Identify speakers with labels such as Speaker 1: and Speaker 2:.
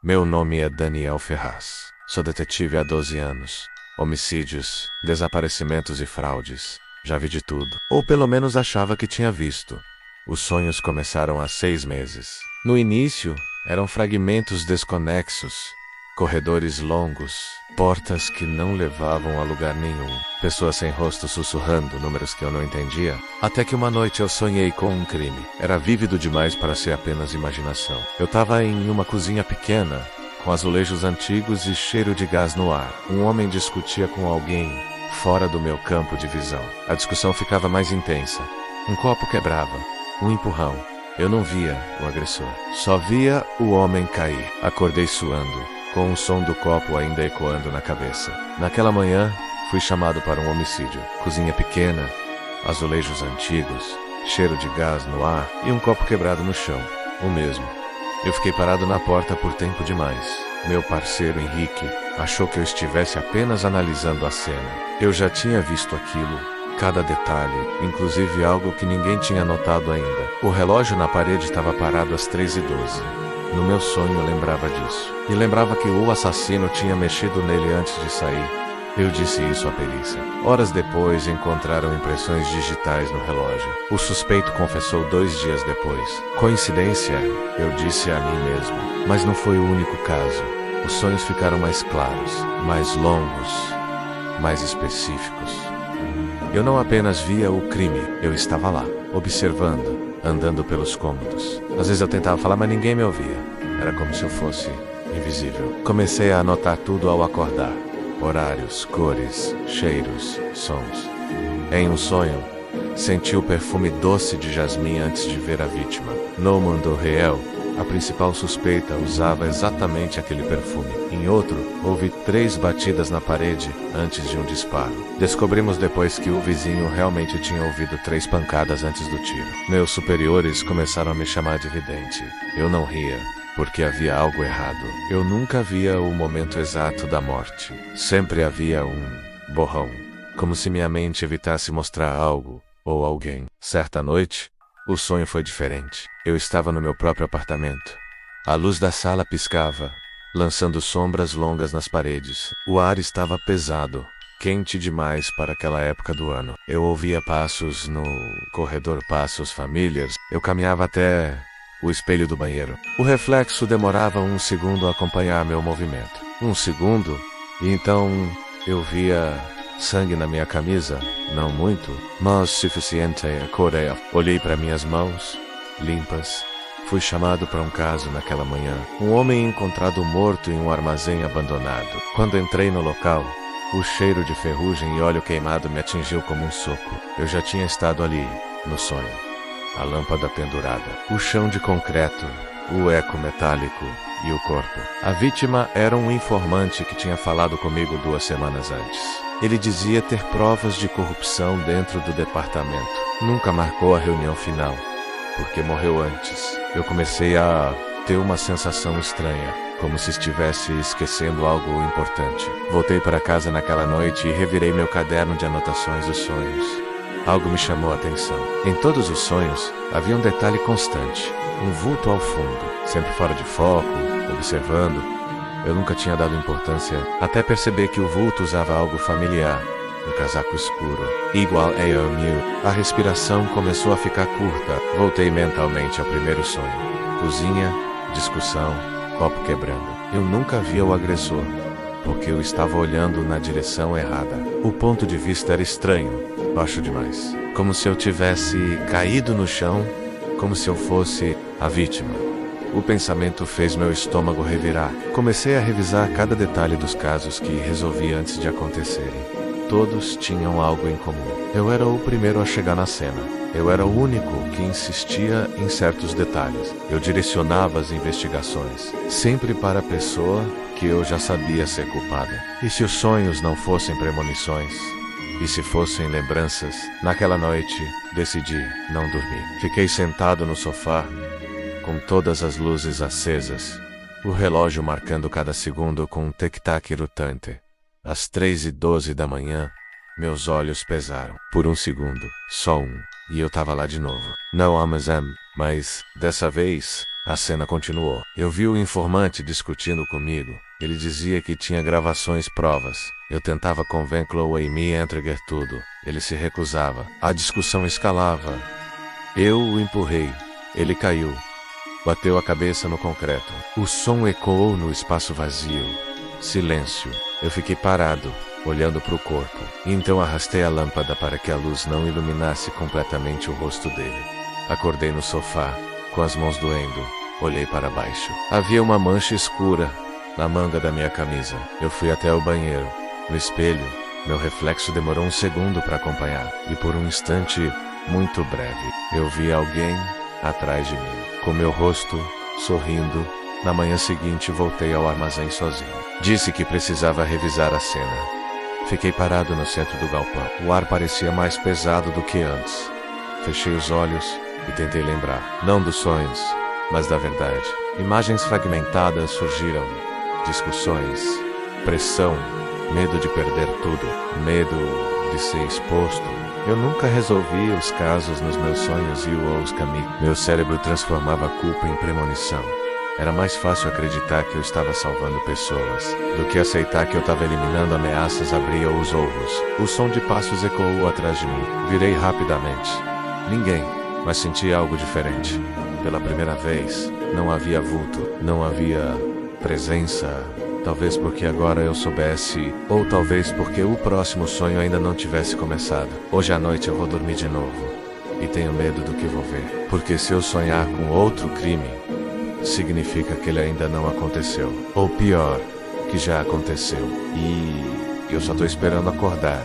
Speaker 1: Meu nome é Daniel Ferraz. Sou detetive há 12 anos. Homicídios, desaparecimentos e fraudes. Já vi de tudo. Ou pelo menos achava que tinha visto. Os sonhos começaram há 6 meses. No início, eram fragmentos desconexos. Corredores longos, portas que não levavam a lugar nenhum, pessoas sem rosto sussurrando números que eu não entendia, até que uma noite eu sonhei com um crime. Era vívido demais para ser apenas imaginação. Eu estava em uma cozinha pequena, com azulejos antigos e cheiro de gás no ar. Um homem discutia com alguém fora do meu campo de visão. A discussão ficava mais intensa. Um copo quebrava, um empurrão. Eu não via o agressor, só via o homem cair. Acordei suando, com o som do copo ainda ecoando na cabeça. Naquela manhã, fui chamado para um homicídio. Cozinha pequena, azulejos antigos, cheiro de gás no ar e um copo quebrado no chão. O mesmo. Eu fiquei parado na porta por tempo demais. Meu parceiro Henrique achou que eu estivesse apenas analisando a cena. Eu já tinha visto aquilo, cada detalhe, inclusive algo que ninguém tinha notado ainda. O relógio na parede estava parado às 3h12. No meu sonho eu lembrava disso. E lembrava que o assassino tinha mexido nele antes de sair. Eu disse isso à perícia. Horas depois encontraram impressões digitais no relógio. O suspeito confessou 2 dias depois. Coincidência? Eu disse a mim mesmo. Mas não foi o único caso. Os sonhos ficaram mais claros, mais longos, mais específicos. Eu não apenas via o crime, eu estava lá, observando, andando pelos cômodos. Às vezes eu tentava falar, mas ninguém me ouvia. Era como se eu fosse invisível. Comecei a anotar tudo ao acordar. Horários, cores, cheiros, sons. Em um sonho, senti o perfume doce de jasmim antes de ver a vítima. No mundo real, a principal suspeita usava exatamente aquele perfume. Em outro, houve 3 batidas na parede antes de um disparo. Descobrimos depois que o vizinho realmente tinha ouvido 3 pancadas antes do tiro. Meus superiores começaram a me chamar de vidente. Eu não ria, porque havia algo errado. Eu nunca via o momento exato da morte. Sempre havia um borrão, como se minha mente evitasse mostrar algo ou alguém. Certa noite, o sonho foi diferente. Eu estava no meu próprio apartamento. A luz da sala piscava, lançando sombras longas nas paredes. O ar estava pesado, quente demais para aquela época do ano. Eu ouvia passos no corredor, passos familiares. Eu caminhava até o espelho do banheiro. O reflexo demorava 1 segundo a acompanhar meu movimento. 1 segundo, e então eu via sangue na minha camisa, não muito, mas suficiente a correr. Olhei para minhas mãos, limpas. Fui chamado para um caso naquela manhã. Um homem encontrado morto em um armazém abandonado. Quando entrei no local, o cheiro de ferrugem e óleo queimado me atingiu como um soco. Eu já tinha estado ali, no sonho. A lâmpada pendurada, o chão de concreto, o eco metálico e o corpo. A vítima era um informante que tinha falado comigo 2 semanas antes. Ele dizia ter provas de corrupção dentro do departamento. Nunca marcou a reunião final, porque morreu antes. Eu comecei a ter uma sensação estranha, como se estivesse esquecendo algo importante. Voltei para casa naquela noite e revirei meu caderno de anotações dos sonhos. Algo me chamou a atenção. Em todos os sonhos, havia um detalhe constante. Um vulto ao fundo, sempre fora de foco, observando. Eu nunca tinha dado importância, até perceber que o vulto usava algo familiar. Um casaco escuro, igual a meu. A respiração começou a ficar curta. Voltei mentalmente ao primeiro sonho. Cozinha, discussão, copo quebrando. Eu nunca via o agressor, porque eu estava olhando na direção errada. O ponto de vista era estranho, baixo demais. Como se eu tivesse caído no chão, como se eu fosse a vítima. O pensamento fez meu estômago revirar. Comecei a revisar cada detalhe dos casos que resolvi antes de acontecerem. Todos tinham algo em comum. Eu era o primeiro a chegar na cena. Eu era o único que insistia em certos detalhes. Eu direcionava as investigações, sempre para a pessoa que eu já sabia ser culpada. E se os sonhos não fossem premonições? E se fossem lembranças? Naquela noite, decidi não dormir. Fiquei sentado no sofá, com todas as luzes acesas, o relógio marcando cada segundo com um tic-tac irritante. Às 3h12 da manhã, meus olhos pesaram. Por 1 segundo, só um, e eu tava lá de novo. Não Amazon, mas, dessa vez, A cena continuou. Eu vi o informante discutindo comigo. Ele dizia que tinha gravações provas. Eu tentava convencê-lo a me entregar tudo. Ele se recusava. A discussão escalava. Eu o empurrei. Ele caiu. Bateu a cabeça no concreto. O som ecoou no espaço vazio. Silêncio. Eu fiquei parado, olhando para o corpo. Então arrastei a lâmpada para que a luz não iluminasse completamente o rosto dele. Acordei no sofá, com as mãos doendo. Olhei para baixo. Havia uma mancha escura na manga da minha camisa. Eu fui até o banheiro. No espelho, meu reflexo demorou um segundo para acompanhar. E por um instante, muito breve, eu vi alguém atrás de mim. Com meu rosto, sorrindo, na manhã seguinte voltei ao armazém sozinho. Disse que precisava revisar a cena. Fiquei parado no centro do galpão. O ar parecia mais pesado do que antes. Fechei os olhos e tentei lembrar, não dos sonhos, mas da verdade. Imagens fragmentadas surgiram. Discussões, pressão, medo de perder tudo, medo de ser exposto. Eu nunca resolvi os casos nos meus sonhos e os caminhos. Meu cérebro transformava a culpa em premonição. Era mais fácil acreditar que eu estava salvando pessoas do que aceitar que eu estava eliminando ameaças. Abria os olhos. O som de passos ecoou atrás de mim. Virei rapidamente. Ninguém, mas senti algo diferente. Pela primeira vez, não havia vulto, não havia presença. Talvez porque agora eu soubesse, ou talvez porque o próximo sonho ainda não tivesse começado. Hoje à noite eu vou dormir de novo. E tenho medo do que vou ver. Porque se eu sonhar com outro crime, significa que ele ainda não aconteceu. Ou pior, que já aconteceu. E eu só tô esperando acordar.